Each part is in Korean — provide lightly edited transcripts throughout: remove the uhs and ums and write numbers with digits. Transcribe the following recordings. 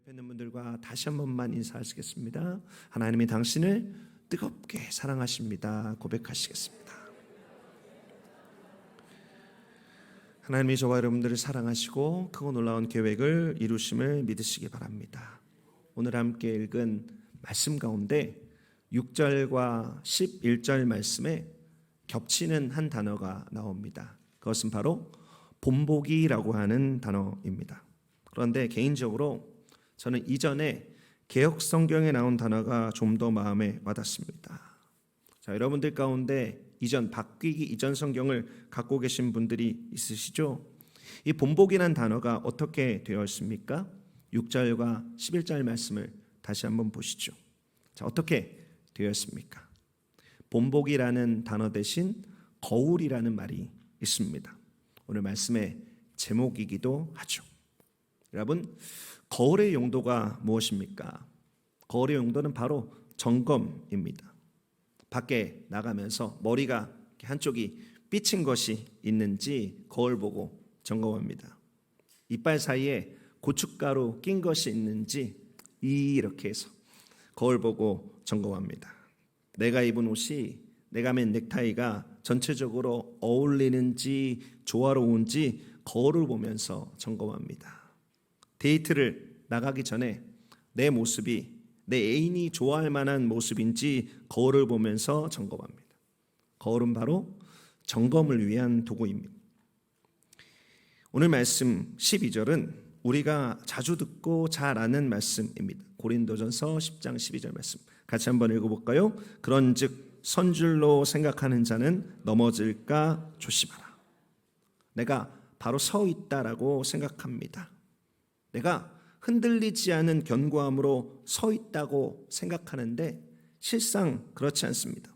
옆에 있는 분들과 다시 한 번만 인사하시겠습니다. 하나님이 당신을 뜨겁게 사랑하십니다. 고백하시겠습니다. 하나님이 저와 여러분들을 사랑하시고 크고 놀라운 계획을 이루심을 믿으시기 바랍니다. 오늘 함께 읽은 말씀 가운데 6절과 11절 말씀에 겹치는 한 단어가 나옵니다. 그것은 바로 본보기라고 하는 단어입니다. 그런데 개인적으로 저는 이전에 개역 성경에 나온 단어가 좀 더 마음에 와닿습니다. 자, 여러분들 가운데 바뀌기 이전 성경을 갖고 계신 분들이 있으시죠? 이 본보기란 단어가 어떻게 되어 있습니까? 6절과 11절 말씀을 다시 한번 보시죠. 자, 어떻게 되어 있습니까? 본보기라는 단어 대신 거울이라는 말이 있습니다. 오늘 말씀의 제목이기도 하죠. 여러분, 거울의 용도가 무엇입니까? 거울의 용도는 바로 점검입니다. 밖에 나가면서 머리가 한쪽이 삐친 것이 있는지 거울 보고 점검합니다. 이빨 사이에 고춧가루 낀 것이 있는지 이렇게 해서 거울 보고 점검합니다. 내가 입은 옷이, 내가 맨 넥타이가 전체적으로 어울리는지 조화로운지 거울을 보면서 점검합니다. 데이트를 나가기 전에 내 모습이 내 애인이 좋아할 만한 모습인지 거울을 보면서 점검합니다. 거울은 바로 점검을 위한 도구입니다. 오늘 말씀 12절은 우리가 자주 듣고 잘 아는 말씀입니다. 고린도전서 10장 12절 말씀 같이 한번 읽어볼까요? 그런즉 선줄로 생각하는 자는 넘어질까 조심하라. 내가 바로 서 있다라고 생각합니다. 내가 흔들리지 않은 견고함으로 서 있다고 생각하는데 실상 그렇지 않습니다.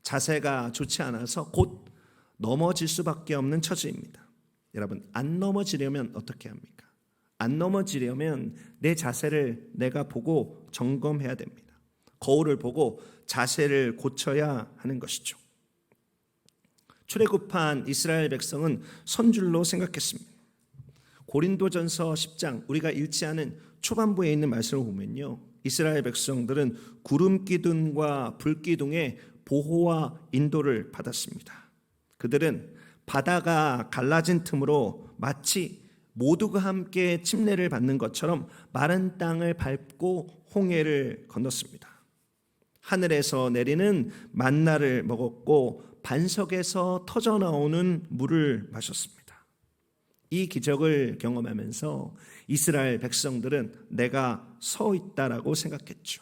자세가 좋지 않아서 곧 넘어질 수밖에 없는 처지입니다. 여러분, 안 넘어지려면 어떻게 합니까? 안 넘어지려면 내 자세를 내가 보고 점검해야 됩니다. 거울을 보고 자세를 고쳐야 하는 것이죠. 출애굽한 이스라엘 백성은 선줄로 생각했습니다. 고린도전서 10장 우리가 읽지 않은 초반부에 있는 말씀을 보면요, 이스라엘 백성들은 구름 기둥과 불 기둥의 보호와 인도를 받았습니다. 그들은 바다가 갈라진 틈으로 마치 모두가 함께 침례를 받는 것처럼 마른 땅을 밟고 홍해를 건넜습니다. 하늘에서 내리는 만나를 먹었고 반석에서 터져나오는 물을 마셨습니다. 이 기적을 경험하면서 이스라엘 백성들은 내가 서 있다라고 생각했죠.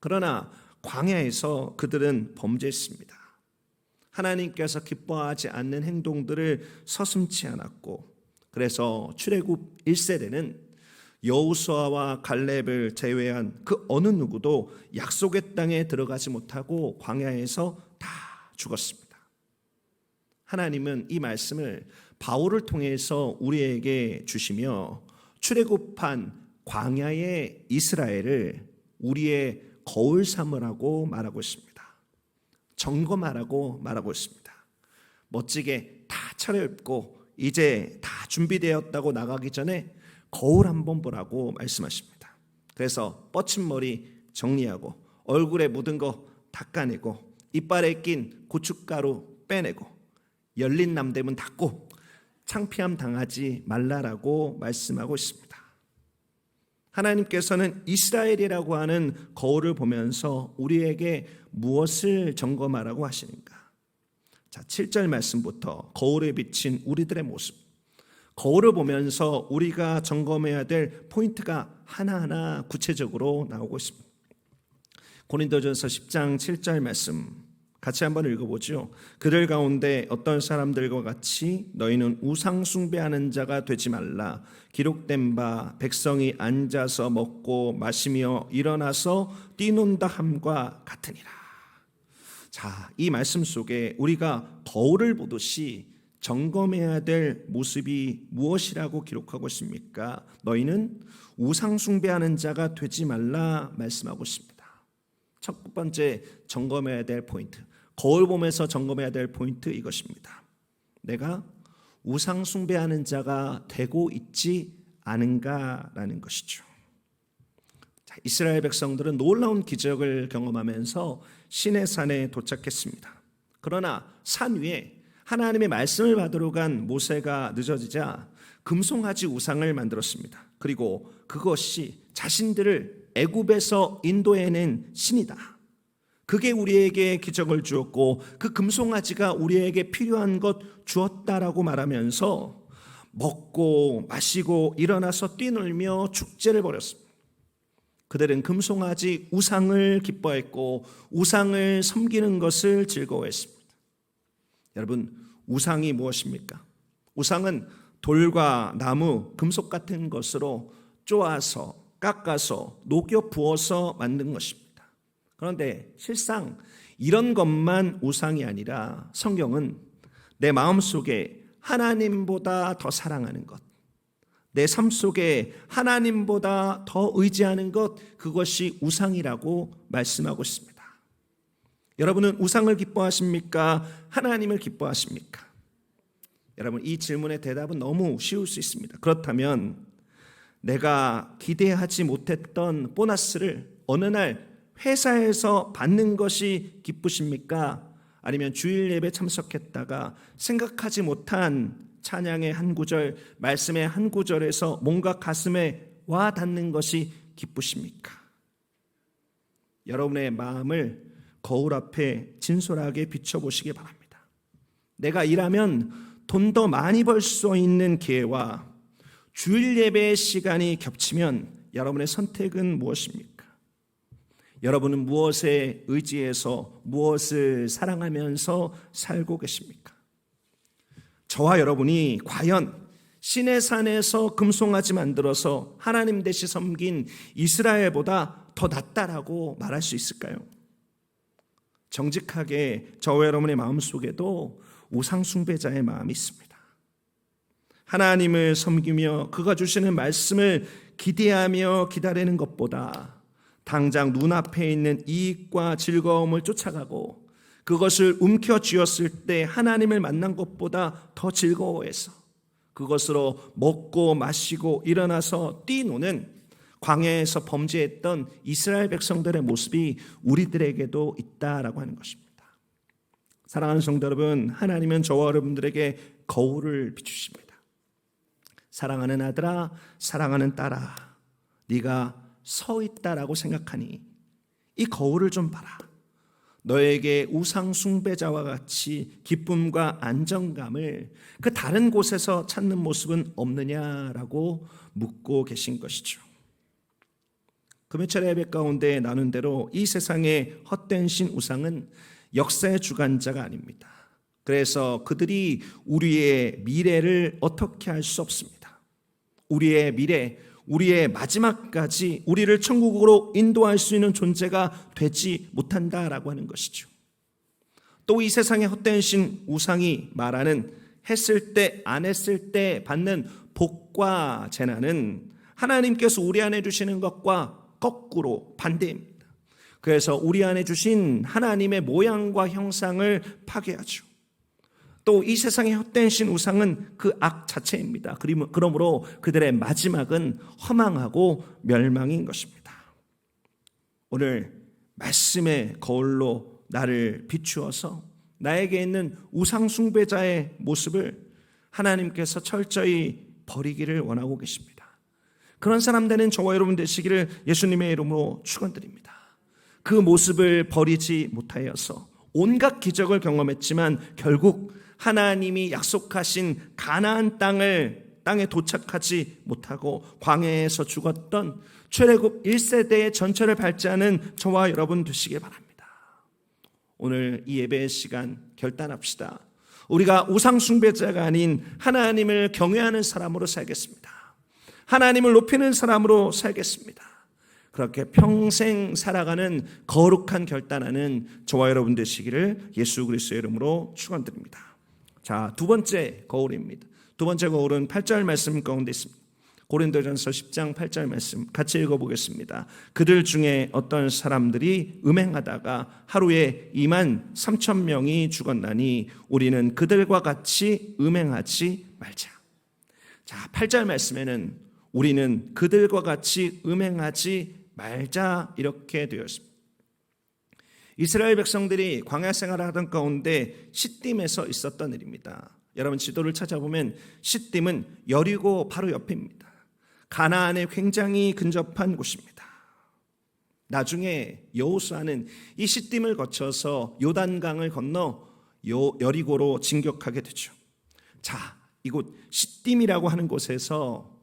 그러나 광야에서 그들은 범죄했습니다. 하나님께서 기뻐하지 않는 행동들을 서슴지 않았고, 그래서 출애굽 1세대는 여호수아와 갈렙을 제외한 그 어느 누구도 약속의 땅에 들어가지 못하고 광야에서 다 죽었습니다. 하나님은 이 말씀을 바울을 통해서 우리에게 주시며 출애굽한 광야의 이스라엘을 우리의 거울 삼으라고 말하고 있습니다. 점검하라고 말하고 있습니다. 멋지게 다 차려입고 이제 다 준비되었다고 나가기 전에 거울 한번 보라고 말씀하십니다. 그래서 뻗친 머리 정리하고 얼굴에 묻은 거 닦아내고 이빨에 낀 고춧가루 빼내고 열린 남대문 닫고 창피함 당하지 말라라고 말씀하고 있습니다. 하나님께서는 이스라엘이라고 하는 거울을 보면서 우리에게 무엇을 점검하라고 하시는가? 자, 7절 말씀부터 거울에 비친 우리들의 모습, 거울을 보면서 우리가 점검해야 될 포인트가 하나하나 구체적으로 나오고 있습니다. 고린도전서 10장 7절 말씀 같이 한번 읽어보죠. 그들 가운데 어떤 사람들과 같이 너희는 우상 숭배하는 자가 되지 말라. 기록된 바 백성이 앉아서 먹고 마시며 일어나서 뛰논다 함과 같으니라. 자, 이 말씀 속에 우리가 거울을 보듯이 점검해야 될 모습이 무엇이라고 기록하고 있습니까? 너희는 우상 숭배하는 자가 되지 말라 말씀하고 있습니다. 첫 번째 점검해야 될 포인트, 거울 보면서 점검해야 될 포인트 이것입니다. 내가 우상 숭배하는 자가 되고 있지 않은가라는 것이죠. 이스라엘 백성들은 놀라운 기적을 경험하면서 시내산에 도착했습니다. 그러나 산 위에 하나님의 말씀을 받으러 간 모세가 늦어지자 금송아지 우상을 만들었습니다. 그리고 그것이 자신들을 애굽에서 인도해낸 신이다. 그게 우리에게 기적을 주었고 그 금송아지가 우리에게 필요한 것 주었다라고 말하면서 먹고 마시고 일어나서 뛰놀며 축제를 벌였습니다. 그들은 금송아지 우상을 기뻐했고 우상을 섬기는 것을 즐거워했습니다. 여러분, 우상이 무엇입니까? 우상은 돌과 나무, 금속 같은 것으로 쪼아서 깎아서 녹여 부어서 만든 것입니다. 그런데 실상 이런 것만 우상이 아니라 성경은 내 마음속에 하나님보다 더 사랑하는 것, 내 삶 속에 하나님보다 더 의지하는 것, 그것이 우상이라고 말씀하고 있습니다. 여러분은 우상을 기뻐하십니까? 하나님을 기뻐하십니까? 여러분, 이 질문의 대답은 너무 쉬울 수 있습니다. 그렇다면 내가 기대하지 못했던 보너스를 어느 날 회사에서 받는 것이 기쁘십니까? 아니면 주일 예배 참석했다가 생각하지 못한 찬양의 한 구절, 말씀의 한 구절에서 뭔가 가슴에 와 닿는 것이 기쁘십니까? 여러분의 마음을 거울 앞에 진솔하게 비춰보시기 바랍니다. 내가 일하면 돈 더 많이 벌 수 있는 기회와 주일 예배의 시간이 겹치면 여러분의 선택은 무엇입니까? 여러분은 무엇에 의지해서 무엇을 사랑하면서 살고 계십니까? 저와 여러분이 과연 시내산에서 금송아지 만들어서 하나님 대신 섬긴 이스라엘보다 더 낫다라고 말할 수 있을까요? 정직하게 저와 여러분의 마음속에도 우상 숭배자의 마음이 있습니다. 하나님을 섬기며 그가 주시는 말씀을 기대하며 기다리는 것보다 당장 눈앞에 있는 이익과 즐거움을 쫓아가고 그것을 움켜쥐었을 때 하나님을 만난 것보다 더 즐거워해서 그것으로 먹고 마시고 일어나서 뛰노는 광야에서 범죄했던 이스라엘 백성들의 모습이 우리들에게도 있다라고 하는 것입니다. 사랑하는 성도 여러분, 하나님은 저와 여러분들에게 거울을 비추십니다. 사랑하는 아들아, 사랑하는 딸아, 네가 서 있다라고 생각하니 이 거울을 좀 봐라. 너에게 우상 숭배자와 같이 기쁨과 안정감을 그 다른 곳에서 찾는 모습은 없느냐라고 묻고 계신 것이죠. 금요철 예배 가운데 나눈 대로 이 세상의 헛된 신 우상은 역사의 주관자가 아닙니다. 그래서 그들이 우리의 미래를 어떻게 할 수 없습니다. 우리의 미래, 우리의 마지막까지 우리를 천국으로 인도할 수 있는 존재가 되지 못한다라고 하는 것이죠. 또 이 세상의 헛된 신 우상이 말하는 했을 때 안 했을 때 받는 복과 재난은 하나님께서 우리 안에 주시는 것과 거꾸로 반대입니다. 그래서 우리 안에 주신 하나님의 모양과 형상을 파괴하죠. 또 이 세상의 헛된 신 우상은 그 악 자체입니다. 그러므로 그들의 마지막은 허망하고 멸망인 것입니다. 오늘 말씀의 거울로 나를 비추어서 나에게 있는 우상 숭배자의 모습을 하나님께서 철저히 버리기를 원하고 계십니다. 그런 사람 되는 저와 여러분 되시기를 예수님의 이름으로 축원드립니다. 그 모습을 버리지 못하여서 온갖 기적을 경험했지만 결국 하나님이 약속하신 가나안 땅에 도착하지 못하고 광야에서 죽었던 출애굽 1세대의 전철을 밟지 않은 저와 여러분 되시길 바랍니다. 오늘 이 예배의 시간 결단합시다. 우리가 우상 숭배자가 아닌 하나님을 경외하는 사람으로 살겠습니다. 하나님을 높이는 사람으로 살겠습니다. 그렇게 평생 살아가는 거룩한 결단하는 저와 여러분 되시기를 예수 그리스도의 이름으로 축원드립니다. 자, 두 번째 거울입니다. 두 번째 거울은 8절 말씀 가운데 있습니다. 고린도전서 10장 8절 말씀 같이 읽어보겠습니다. 그들 중에 어떤 사람들이 음행하다가 하루에 2만 3천 명이 죽었나니 우리는 그들과 같이 음행하지 말자. 자, 8절 말씀에는 우리는 그들과 같이 음행하지 말자 이렇게 되었습니다. 이스라엘 백성들이 광야 생활을 하던 가운데 시딤에서 있었던 일입니다. 여러분 지도를 찾아보면 시딤은 여리고 바로 옆입니다. 가나안에 굉장히 근접한 곳입니다. 나중에 여호수아는 이 시딤을 거쳐서 요단강을 건너 여리고로 진격하게 되죠. 자, 이곳 시딤이라고 하는 곳에서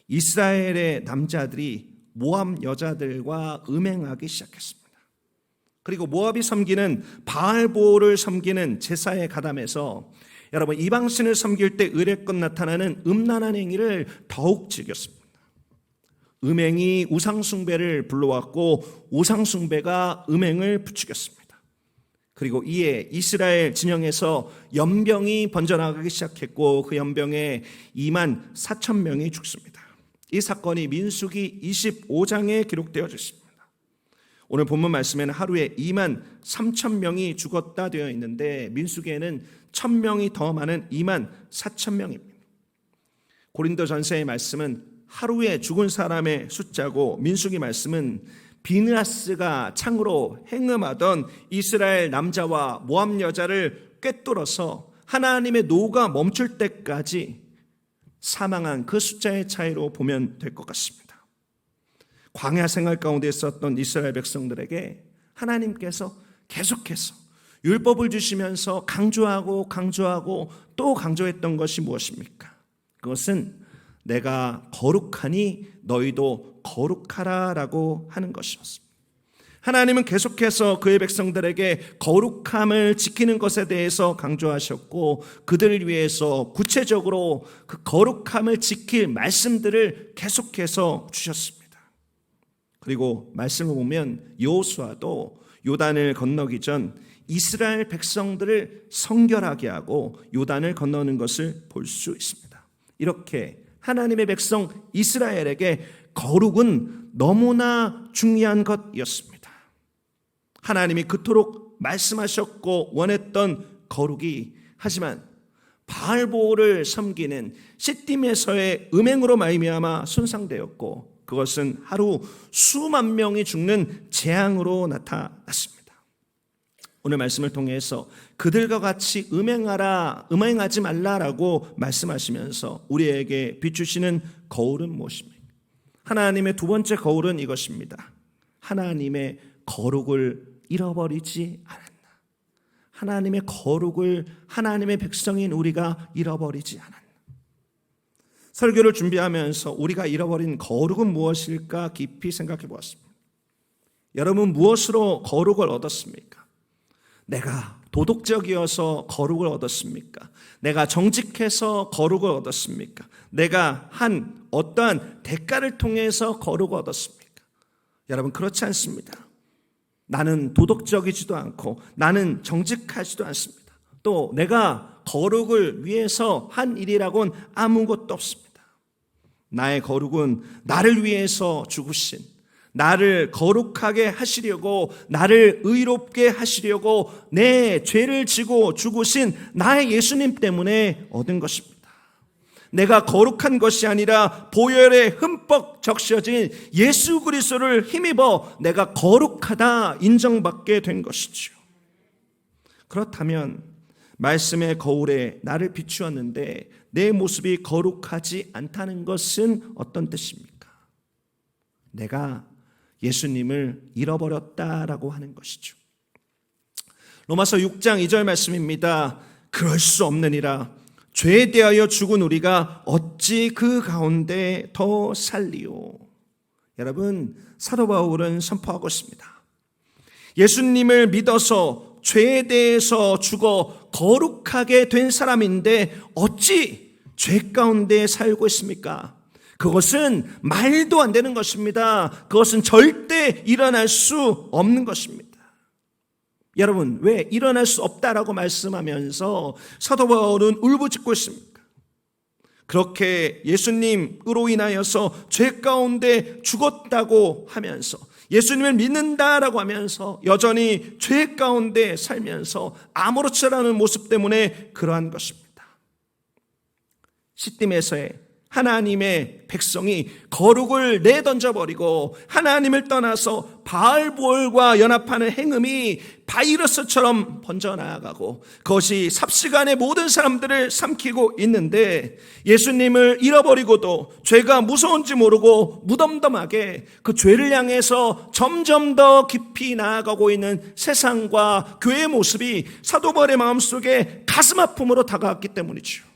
이스라엘의 남자들이 모압 여자들과 음행하기 시작했습니다. 그리고 모압이 섬기는 바알보를 섬기는 제사에 가담해서 여러분 이방신을 섬길 때 의례껏 나타나는 음란한 행위를 더욱 즐겼습니다. 음행이 우상숭배를 불러왔고 우상숭배가 음행을 부추겼습니다. 그리고 이에 이스라엘 진영에서 연병이 번져나가기 시작했고 그 연병에 2만 4천 명이 죽습니다. 이 사건이 민수기 25장에 기록되어 있습니다. 오늘 본문 말씀에는 하루에 2만 3천 명이 죽었다 되어 있는데 민수기에는 1,000명이 더 많은 2만 4천 명입니다. 고린도전서의 말씀은 하루에 죽은 사람의 숫자고 민수기 말씀은 비느하스가 창으로 행음하던 이스라엘 남자와 모압 여자를 꿰뚫어서 하나님의 노가 멈출 때까지 사망한 그 숫자의 차이로 보면 될 것 같습니다. 광야 생활 가운데 있었던 이스라엘 백성들에게 하나님께서 계속해서 율법을 주시면서 강조하고 또 강조했던 것이 무엇입니까? 그것은 내가 거룩하니 너희도 거룩하라라고 하는 것이었습니다. 하나님은 계속해서 그의 백성들에게 거룩함을 지키는 것에 대해서 강조하셨고 그들을 위해서 구체적으로 그 거룩함을 지킬 말씀들을 계속해서 주셨습니다. 그리고 말씀을 보면 여호수아도 요단을 건너기 전 이스라엘 백성들을 성결하게 하고 요단을 건너는 것을 볼 수 있습니다. 이렇게 하나님의 백성 이스라엘에게 거룩은 너무나 중요한 것이었습니다. 하나님이 그토록 말씀하셨고 원했던 거룩이 하지만 바알보를 섬기는 시딤에서의 음행으로 말미암아 손상되었고 그것은 하루 수만 명이 죽는 재앙으로 나타났습니다. 오늘 말씀을 통해서 그들과 같이 음행하지 말라라고 말씀하시면서 우리에게 비추시는 거울은 무엇입니까? 하나님의 두 번째 거울은 이것입니다. 하나님의 거룩을 잃어버리지 않았나. 하나님의 거룩을 하나님의 백성인 우리가 잃어버리지 않았나. 설교를 준비하면서 우리가 잃어버린 거룩은 무엇일까 깊이 생각해 보았습니다. 여러분 무엇으로 거룩을 얻었습니까? 내가 도덕적이어서 거룩을 얻었습니까? 내가 정직해서 거룩을 얻었습니까? 내가 한 어떠한 대가를 통해서 거룩을 얻었습니까? 여러분 그렇지 않습니다. 나는 도덕적이지도 않고 나는 정직하지도 않습니다. 또 내가 거룩을 위해서 한 일이라고는 아무것도 없습니다. 나의 거룩은 나를 위해서 죽으신, 나를 거룩하게 하시려고, 나를 의롭게 하시려고 내 죄를 지고 죽으신 나의 예수님 때문에 얻은 것입니다. 내가 거룩한 것이 아니라 보혈에 흠뻑 적셔진 예수 그리스도를 힘입어 내가 거룩하다 인정받게 된 것이죠. 그렇다면 말씀의 거울에 나를 비추었는데 내 모습이 거룩하지 않다는 것은 어떤 뜻입니까? 내가 예수님을 잃어버렸다라고 하는 것이죠. 로마서 6장 2절 말씀입니다. 그럴 수 없느니라. 죄에 대하여 죽은 우리가 어찌 그 가운데 더 살리요. 여러분 사도 바울은 선포하고 있습니다. 예수님을 믿어서 죄에 대해서 죽어 거룩하게 된 사람인데 어찌 죄 가운데 살고 있습니까? 그것은 말도 안 되는 것입니다. 그것은 절대 일어날 수 없는 것입니다. 여러분 왜 일어날 수 없다라고 말씀하면서 사도 바울은 울부짖고 있습니까? 그렇게 예수님으로 인하여서 죄 가운데 죽었다고 하면서 예수님을 믿는다라고 하면서 여전히 죄 가운데 살면서 아무렇지 않은 모습 때문에 그러한 것입니다. 시딤에서의 하나님의 백성이 거룩을 내던져버리고 하나님을 떠나서 바알보알과 연합하는 행음이 바이러스처럼 번져나가고 그것이 삽시간에 모든 사람들을 삼키고 있는데 예수님을 잃어버리고도 죄가 무서운지 모르고 무덤덤하게 그 죄를 향해서 점점 더 깊이 나아가고 있는 세상과 교회의 모습이 사도 바울의 마음속에 가슴 아픔으로 다가왔기 때문이죠.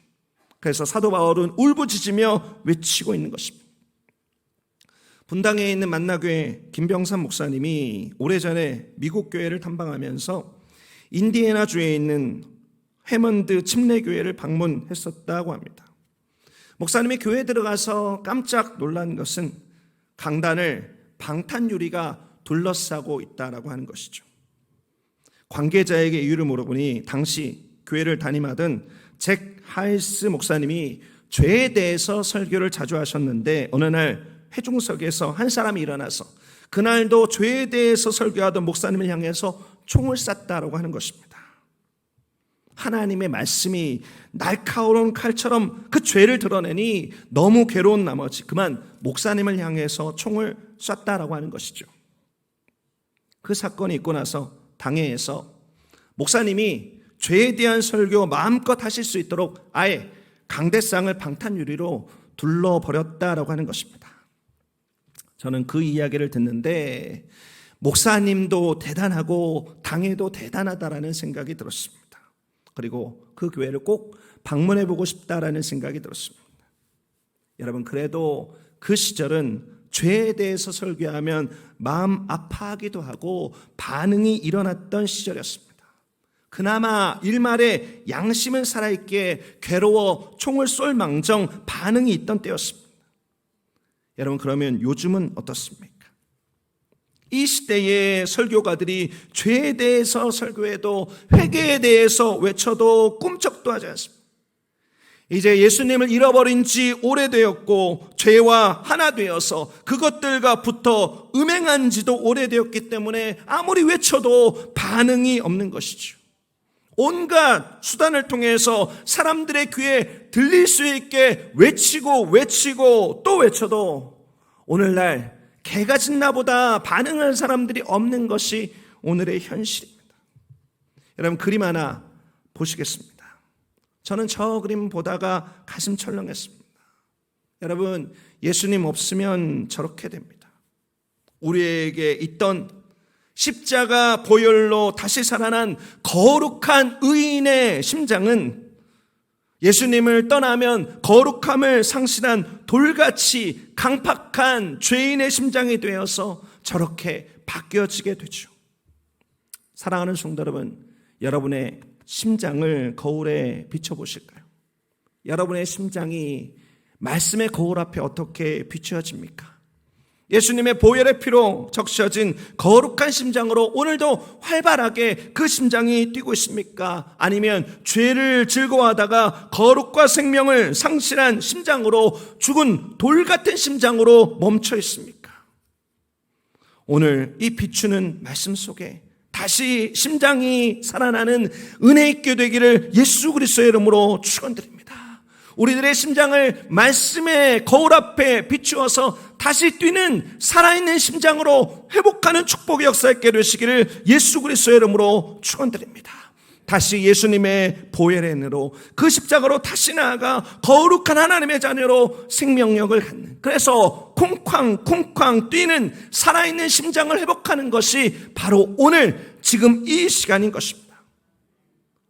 그래서 사도 바울은 울부짖으며 외치고 있는 것입니다. 분당에 있는 만나교회 김병삼 목사님이 오래전에 미국 교회를 탐방하면서 인디애나주에 있는 해먼드 침례교회를 방문했었다고 합니다. 목사님이 교회에 들어가서 깜짝 놀란 것은 강단을 방탄유리가 둘러싸고 있다라고 하는 것이죠. 관계자에게 이유를 물어보니 당시 교회를 담임하던 잭 하이스 목사님이 죄에 대해서 설교를 자주 하셨는데 어느 날 회중석에서 한 사람이 일어나서 그날도 죄에 대해서 설교하던 목사님을 향해서 총을 쐈다라고 하는 것입니다. 하나님의 말씀이 날카로운 칼처럼 그 죄를 드러내니 너무 괴로운 나머지 그만 목사님을 향해서 총을 쐈다라고 하는 것이죠. 그 사건이 있고 나서 당회에서 목사님이 죄에 대한 설교 마음껏 하실 수 있도록 아예 강대상을 방탄유리로 둘러버렸다라고 하는 것입니다. 저는 그 이야기를 듣는데 목사님도 대단하고 당회도 대단하다라는 생각이 들었습니다. 그리고 그 교회를 꼭 방문해보고 싶다라는 생각이 들었습니다. 여러분, 그래도 그 시절은 죄에 대해서 설교하면 마음 아파하기도 하고 반응이 일어났던 시절이었습니다. 그나마 일말에 양심은 살아있게 괴로워 총을 쏠 망정 반응이 있던 때였습니다. 여러분, 그러면 요즘은 어떻습니까? 이 시대의 설교가들이 죄에 대해서 설교해도 회개에 대해서 외쳐도 꿈쩍도 하지 않습니다. 이제 예수님을 잃어버린 지 오래되었고 죄와 하나 되어서 그것들과 붙어 음행한 지도 오래되었기 때문에 아무리 외쳐도 반응이 없는 것이죠. 온갖 수단을 통해서 사람들의 귀에 들릴 수 있게 외치고 또 외쳐도 오늘날 개가 짖나보다 반응하는 사람들이 없는 것이 오늘의 현실입니다. 여러분, 그림 하나 보시겠습니다. 저는 저 그림 보다가 가슴 철렁했습니다. 여러분, 예수님 없으면 저렇게 됩니다. 우리에게 있던 십자가 보혈로 다시 살아난 거룩한 의인의 심장은 예수님을 떠나면 거룩함을 상실한 돌같이 강팍한 죄인의 심장이 되어서 저렇게 바뀌어지게 되죠. 사랑하는 성도 여러분, 여러분의 심장을 거울에 비춰보실까요? 여러분의 심장이 말씀의 거울 앞에 어떻게 비추어집니까? 예수님의 보혈의 피로 적셔진 거룩한 심장으로 오늘도 활발하게 그 심장이 뛰고 있습니까? 아니면 죄를 즐거워하다가 거룩과 생명을 상실한 심장으로 죽은 돌 같은 심장으로 멈춰 있습니까? 오늘 이 비추는 말씀 속에 다시 심장이 살아나는 은혜 있게 되기를 예수 그리스도의 이름으로 축원드립니다. 우리들의 심장을 말씀의 거울 앞에 비추어서 다시 뛰는 살아있는 심장으로 회복하는 축복의 역사 있게 되시기를 예수 그리스도의 이름으로 축원드립니다. 다시 예수님의 보혈의 은혜로 그 십자가로 다시 나아가 거룩한 하나님의 자녀로 생명력을 갖는, 그래서 쿵쾅쿵쾅 뛰는 살아있는 심장을 회복하는 것이 바로 오늘 지금 이 시간인 것입니다.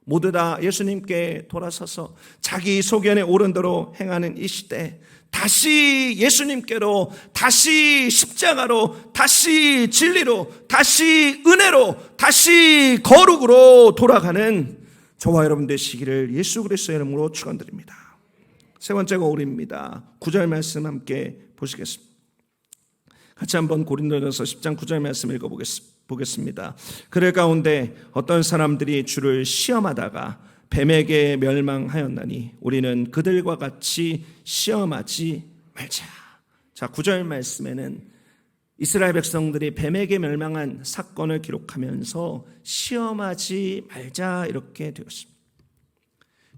모두 다 예수님께 돌아서서 자기 소견에 오른 대로 행하는 이 시대, 다시 예수님께로, 다시 십자가로, 다시 진리로, 다시 은혜로, 다시 거룩으로 돌아가는 저와 여러분 되시기를 예수 그리스도의 이름으로 축원드립니다. 세 번째 거울입니다. 9절 말씀 함께 보시겠습니다. 같이 한번 고린도전서 10장 9절 말씀 읽어보겠습니다. 그들 가운데 어떤 사람들이 주를 시험하다가 뱀에게 멸망하였나니 우리는 그들과 같이 시험하지 말자. 자, 9절 말씀에는 이스라엘 백성들이 뱀에게 멸망한 사건을 기록하면서 시험하지 말자 이렇게 되었습니다.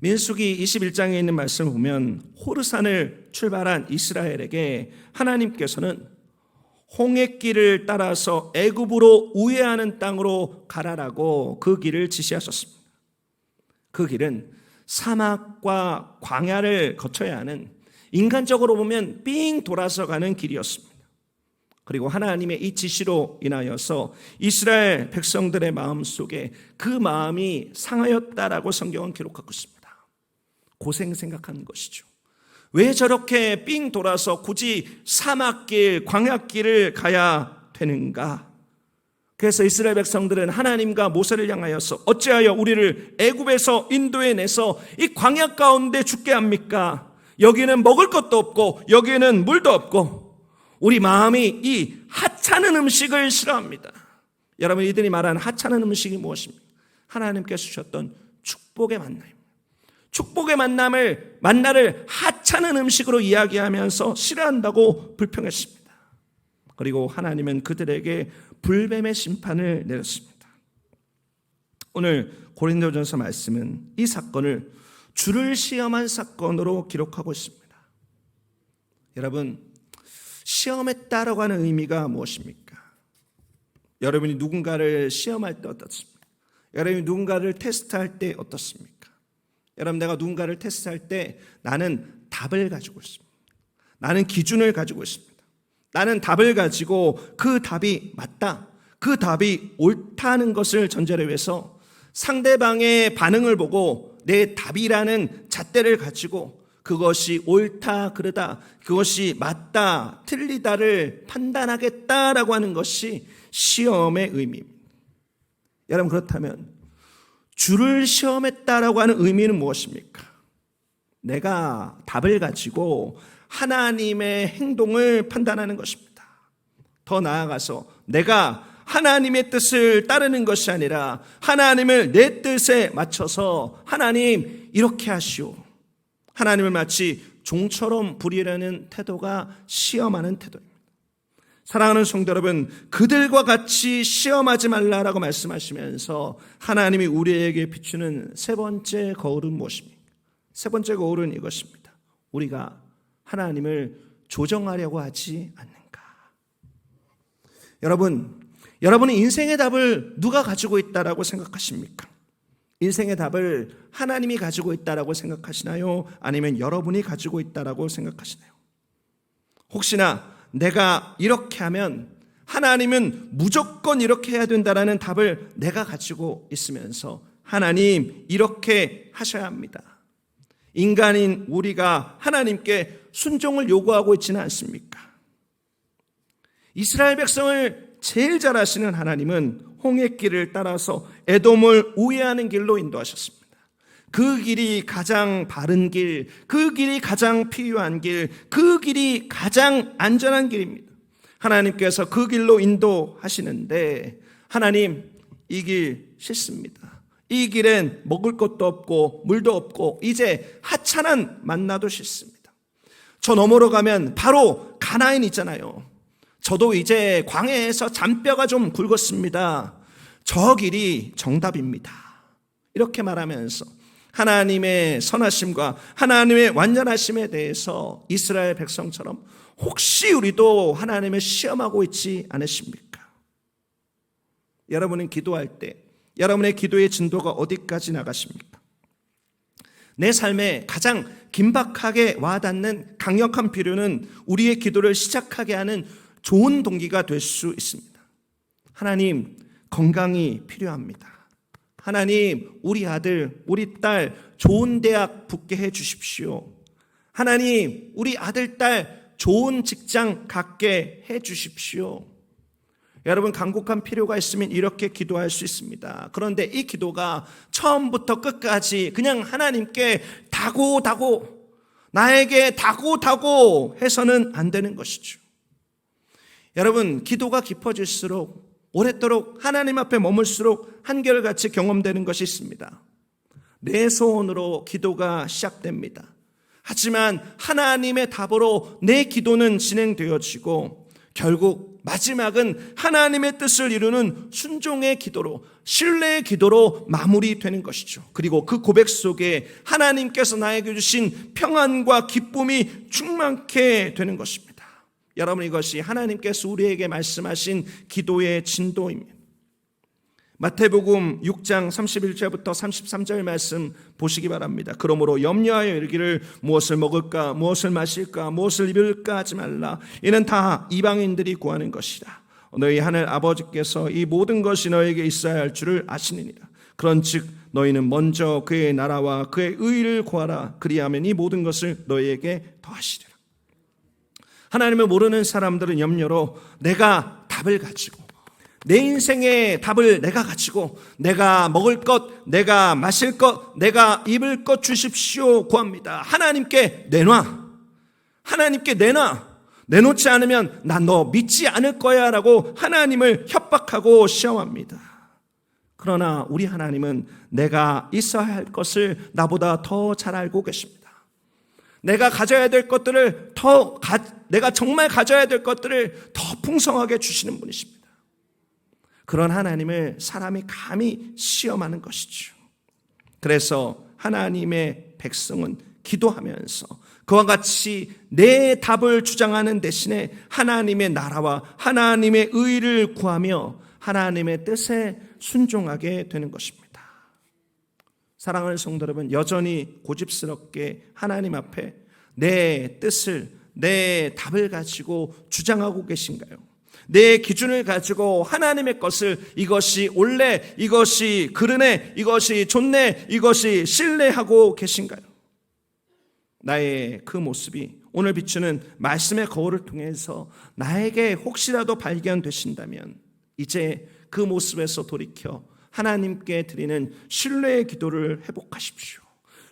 민수기 21장에 있는 말씀을 보면 호르산을 출발한 이스라엘에게 하나님께서는 홍해길을 따라서 애굽으로 우회하는 땅으로 가라라고 그 길을 지시하셨습니다. 그 길은 사막과 광야를 거쳐야 하는, 인간적으로 보면 삥 돌아서 가는 길이었습니다. 그리고 하나님의 이 지시로 인하여서 이스라엘 백성들의 마음속에 그 마음이 상하였다라고 성경은 기록하고 있습니다. 고생 생각하는 것이죠. 왜 저렇게 삥 돌아서 굳이 사막길, 광야길을 가야 되는가? 그래서 이스라엘 백성들은 하나님과 모세를 향하여서 어찌하여 우리를 애굽에서 인도해내서 이 광야 가운데 죽게 합니까? 여기는 먹을 것도 없고 여기는 물도 없고 우리 마음이 이 하찮은 음식을 싫어합니다. 여러분, 이들이 말하는 하찮은 음식이 무엇입니까? 하나님께서 주셨던 축복의 만나입니다. 축복의 만나를 하찮은 음식으로 이야기하면서 싫어한다고 불평했습니다. 그리고 하나님은 그들에게 불뱀의 심판을 내렸습니다. 오늘 고린도전서 말씀은 이 사건을 주를 시험한 사건으로 기록하고 있습니다. 여러분, 시험했다라고 하는 의미가 무엇입니까? 여러분이 누군가를 시험할 때 어떻습니까? 여러분이 누군가를 테스트할 때 어떻습니까? 여러분, 내가 누군가를 테스트할 때 나는 답을 가지고 있습니다. 나는 기준을 가지고 있습니다. 나는 답을 가지고 그 답이 맞다, 그 답이 옳다는 것을 전제로 해서 상대방의 반응을 보고 내 답이라는 잣대를 가지고 그것이 옳다, 그르다, 그것이 맞다, 틀리다를 판단하겠다라고 하는 것이 시험의 의미입니다. 여러분, 그렇다면 주를 시험했다라고 하는 의미는 무엇입니까? 내가 답을 가지고 하나님의 행동을 판단하는 것입니다. 더 나아가서 내가 하나님의 뜻을 따르는 것이 아니라 하나님을 내 뜻에 맞춰서 하나님 이렇게 하시오, 하나님을 마치 종처럼 부리려는 태도가 시험하는 태도입니다. 사랑하는 성도 여러분, 그들과 같이 시험하지 말라라고 말씀하시면서 하나님이 우리에게 비추는 세 번째 거울은 무엇입니까? 세 번째 거울은 이것입니다. 우리가 하나님을 조정하려고 하지 않는가? 여러분의 인생의 답을 누가 가지고 있다라고 생각하십니까? 인생의 답을 하나님이 가지고 있다라고 생각하시나요? 아니면 여러분이 가지고 있다라고 생각하시나요? 혹시나 내가 이렇게 하면 하나님은 무조건 이렇게 해야 된다라는 답을 내가 가지고 있으면서 하나님 이렇게 하셔야 합니다, 인간인 우리가 하나님께 순종을 요구하고 있지는 않습니까? 이스라엘 백성을 제일 잘 아시는 하나님은 홍해길을 따라서 에돔을 우회하는 길로 인도하셨습니다. 그 길이 가장 바른 길, 그 길이 가장 필요한 길, 그 길이 가장 안전한 길입니다. 하나님께서 그 길로 인도하시는데 하나님, 이 길 싫습니다. 이 길엔 먹을 것도 없고 물도 없고 이제 하찮은 만나도 싫습니다. 저 너머로 가면 바로 가나안 있잖아요. 저도 이제 광야에서 잔뼈가 좀 굵었습니다. 저 길이 정답입니다. 이렇게 말하면서 하나님의 선하심과 하나님의 완전하심에 대해서 이스라엘 백성처럼 혹시 우리도 하나님을 시험하고 있지 않으십니까? 여러분은 기도할 때 여러분의 기도의 진도가 어디까지 나가십니까? 내 삶에 가장 긴박하게 와닿는 강력한 필요는 우리의 기도를 시작하게 하는 좋은 동기가 될 수 있습니다. 하나님, 건강이 필요합니다. 하나님, 우리 아들, 우리 딸 좋은 대학 붙게 해 주십시오. 하나님, 우리 아들, 딸 좋은 직장 갖게 해 주십시오. 여러분, 간곡한 필요가 있으면 이렇게 기도할 수 있습니다. 그런데 이 기도가 처음부터 끝까지 그냥 하나님께 다고 나에게 다고 해서는 안 되는 것이죠. 여러분, 기도가 깊어질수록 오랫도록 하나님 앞에 머물수록 한결같이 경험되는 것이 있습니다. 내 소원으로 기도가 시작됩니다. 하지만 하나님의 답으로 내 기도는 진행되어지고 결국 마지막은 하나님의 뜻을 이루는 순종의 기도로, 신뢰의 기도로 마무리되는 것이죠. 그리고 그 고백 속에 하나님께서 나에게 주신 평안과 기쁨이 충만케 되는 것입니다. 여러분, 이것이 하나님께서 우리에게 말씀하신 기도의 진도입니다. 마태복음 6장 31절부터 33절 말씀 보시기 바랍니다. 그러므로 염려하여 이르기를 무엇을 먹을까, 무엇을 마실까, 무엇을 입을까 하지 말라. 이는 다 이방인들이 구하는 것이라. 너희 하늘 아버지께서 이 모든 것이 너에게 있어야 할 줄을 아시느니라. 그런즉 너희는 먼저 그의 나라와 그의 의를 구하라. 그리하면 이 모든 것을 너희에게 더하시리라. 하나님을 모르는 사람들은 염려로 내가 답을 가지고, 내 인생의 답을 내가 가지고 내가 먹을 것, 내가 마실 것, 내가 입을 것 주십시오 구합니다. 하나님께 내놔. 하나님께 내놔. 내놓지 않으면 난 너 믿지 않을 거야 라고 하나님을 협박하고 시험합니다. 그러나 우리 하나님은 내가 있어야 할 것을 나보다 더 잘 알고 계십니다. 내가 가져야 될 것들을 내가 정말 가져야 될 것들을 더 풍성하게 주시는 분이십니다. 그런 하나님을 사람이 감히 시험하는 것이죠. 그래서 하나님의 백성은 기도하면서 그와 같이 내 답을 주장하는 대신에 하나님의 나라와 하나님의 의를 구하며 하나님의 뜻에 순종하게 되는 것입니다. 사랑하는 성도 여러분, 여전히 고집스럽게 하나님 앞에 내 뜻을, 내 답을 가지고 주장하고 계신가요? 내 기준을 가지고 하나님의 것을, 이것이 옳네, 이것이 그르네, 이것이 좋네, 이것이 신뢰하고 계신가요? 나의 그 모습이 오늘 비추는 말씀의 거울을 통해서 나에게 혹시라도 발견되신다면 이제 그 모습에서 돌이켜 하나님께 드리는 신뢰의 기도를 회복하십시오.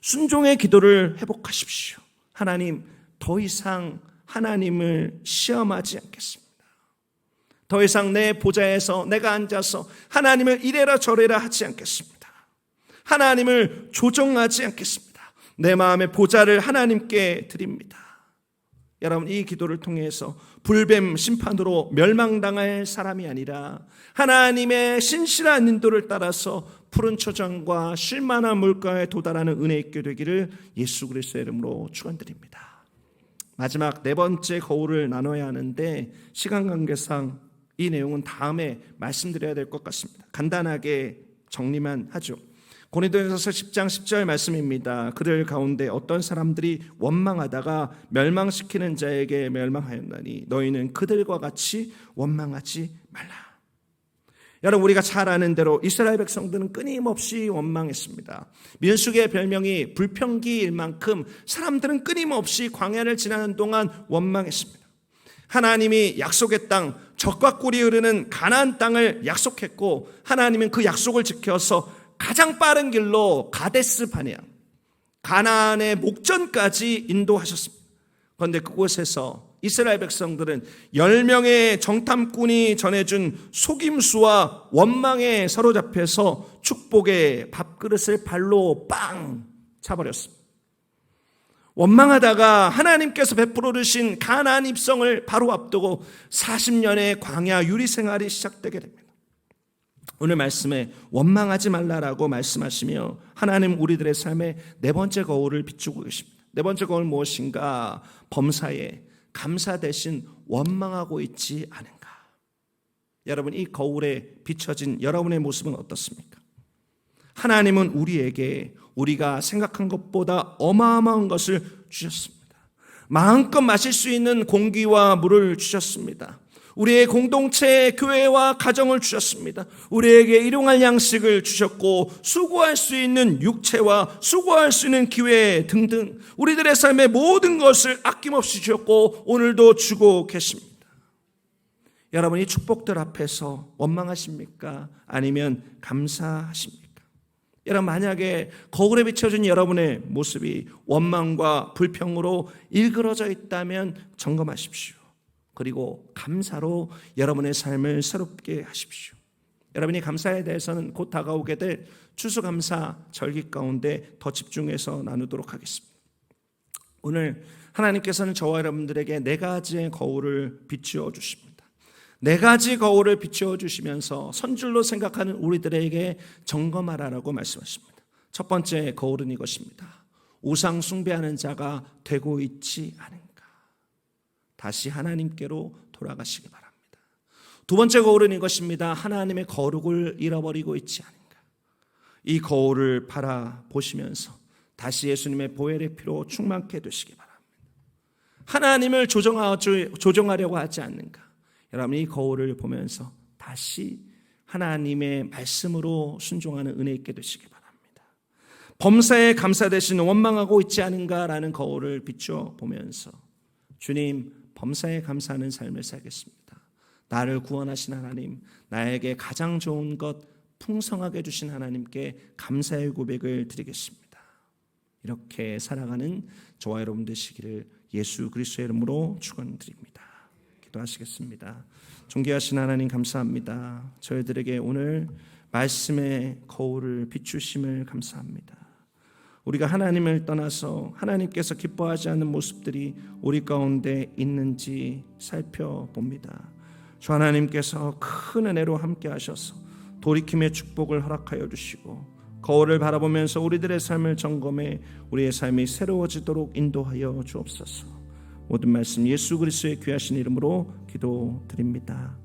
순종의 기도를 회복하십시오. 하나님, 더 이상 하나님을 시험하지 않겠습니다. 더 이상 내 보좌에서 내가 앉아서 하나님을 이래라 저래라 하지 않겠습니다. 하나님을 조정하지 않겠습니다. 내 마음의 보좌를 하나님께 드립니다. 여러분, 이 기도를 통해서 불뱀 심판으로 멸망당할 사람이 아니라 하나님의 신실한 인도를 따라서 푸른 초장과 쉴만한 물가에 도달하는 은혜 있게 되기를 예수 그리스도의 이름으로 축원드립니다. 마지막 네 번째 거울을 나눠야 하는데 시간 관계상 이 내용은 다음에 말씀드려야 될 것 같습니다. 간단하게 정리만 하죠. 고린도전서 10장 10절 말씀입니다. 그들 가운데 어떤 사람들이 원망하다가 멸망시키는 자에게 멸망하였나니 너희는 그들과 같이 원망하지 말라. 여러분, 우리가 잘 아는 대로 이스라엘 백성들은 끊임없이 원망했습니다. 민수기의 별명이 불평기일 만큼 사람들은 끊임없이 광야를 지나는 동안 원망했습니다. 하나님이 약속의 땅, 젖과 꿀이 흐르는 가나안 땅을 약속했고 하나님은 그 약속을 지켜서 가장 빠른 길로 가데스 바네아, 가나안의 목전까지 인도하셨습니다. 그런데 그곳에서 이스라엘 백성들은 10명의 정탐꾼이 전해준 속임수와 원망에 사로잡혀서 축복의 밥그릇을 발로 빵 차버렸습니다. 원망하다가 하나님께서 베풀어 주신 가나안 입성을 바로 앞두고 40년의 광야 유리 생활이 시작되게 됩니다. 오늘 말씀에 원망하지 말라라고 말씀하시며 하나님 우리들의 삶에 네 번째 거울을 비추고 계십니다. 네 번째 거울 무엇인가? 범사에 감사 대신 원망하고 있지 않은가? 여러분, 이 거울에 비춰진 여러분의 모습은 어떻습니까? 하나님은 우리에게 우리가 생각한 것보다 어마어마한 것을 주셨습니다. 마음껏 마실 수 있는 공기와 물을 주셨습니다. 우리의 공동체, 교회와 가정을 주셨습니다. 우리에게 일용할 양식을 주셨고 수고할 수 있는 육체와 수고할 수 있는 기회 등등 우리들의 삶의 모든 것을 아낌없이 주셨고 오늘도 주고 계십니다. 여러분, 이 축복들 앞에서 원망하십니까? 아니면 감사하십니까? 여러분, 만약에 거울에 비춰진 여러분의 모습이 원망과 불평으로 일그러져 있다면 점검하십시오. 그리고 감사로 여러분의 삶을 새롭게 하십시오. 여러분이 감사에 대해서는 곧 다가오게 될 추수감사 절기 가운데 더 집중해서 나누도록 하겠습니다. 오늘 하나님께서는 저와 여러분들에게 네 가지의 거울을 비추어 주십니다. 네 가지 거울을 비추어 주시면서 선줄로 생각하는 우리들에게 점검하라라고 말씀하십니다. 첫 번째 거울은 이것입니다. 우상 숭배하는 자가 되고 있지 않은가. 다시 하나님께로 돌아가시기 바랍니다. 두 번째 거울은 이것입니다. 하나님의 거룩을 잃어버리고 있지 않은가. 이 거울을 바라보시면서 다시 예수님의 보혈의 피로 충만케 되시기 바랍니다. 하나님을 조종하려고 하지 않는가. 여러분 이 거울을 보면서 다시 하나님의 말씀으로 순종하는 은혜 있게 되시기 바랍니다. 범사에 감사되시는 원망하고 있지 않은가라는 거울을 비추어 보면서 주님 범사에 감사하는 삶을 살겠습니다. 나를 구원하신 하나님, 나에게 가장 좋은 것 풍성하게 주신 하나님께 감사의 고백을 드리겠습니다. 이렇게 살아가는 저와 여러분 되시기를 예수 그리스도의 이름으로 축원드립니다. 기도하시겠습니다. 존귀하신 하나님 감사합니다. 저희들에게 오늘 말씀의 거울을 비추심을 감사합니다. 우리가 하나님을 떠나서 하나님께서 기뻐하지 않는 모습들이 우리 가운데 있는지 살펴봅니다. 주 하나님께서 큰 은혜로 함께 하셔서 돌이킴의 축복을 허락하여 주시고 거울을 바라보면서 우리들의 삶을 점검해 우리의 삶이 새로워지도록 인도하여 주옵소서. 모든 말씀 예수 그리스도의 귀하신 이름으로 기도드립니다.